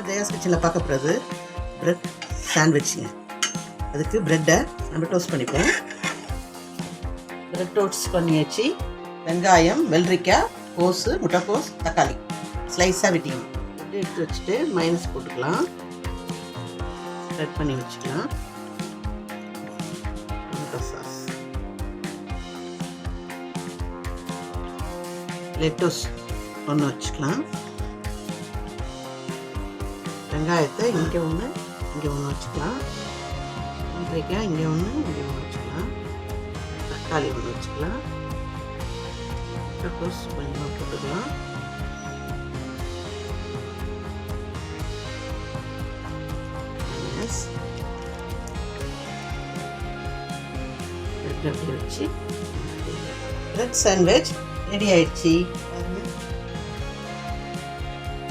தயாஸ் கிச்சனில் பார்க்க போகிறது ப்ரெட் சாண்ட்விச்சுங்க. அதுக்கு ப்ரெட்டை நம்ம டோஸ்ட் பண்ணிப்போம். ப்ரெட் டோஸ்ட் பண்ணியாச்சு. வெங்காயம், வெள்ளரிக்காய், கோஸு, முட்டைக்கோஸ், தக்காளி ஸ்லைஸாக வெட்டிக்கணும். ப்ரெட் எடுத்து வச்சுட்டு மைனஸ் போட்டுக்கலாம். ஸ்ப்ரெட் பண்ணி வச்சுக்கலாம். சாஸ், லெட்டஸ் ஒன்று வச்சுக்கலாம். வெங்காயத்தை இங்கே ஒன்று வச்சுக்கலாம். வெள்ளரிக்காய் இங்கே ஒன்று வச்சுக்கலாம். தக்காளி ஒன்று வச்சுக்கலாம். முட்டைக்கோஸ் கொஞ்சமாக போட்டுக்கலாம். வச்சு ப்ரெட் சாண்ட்விச் ரெடி ஆயிடுச்சு.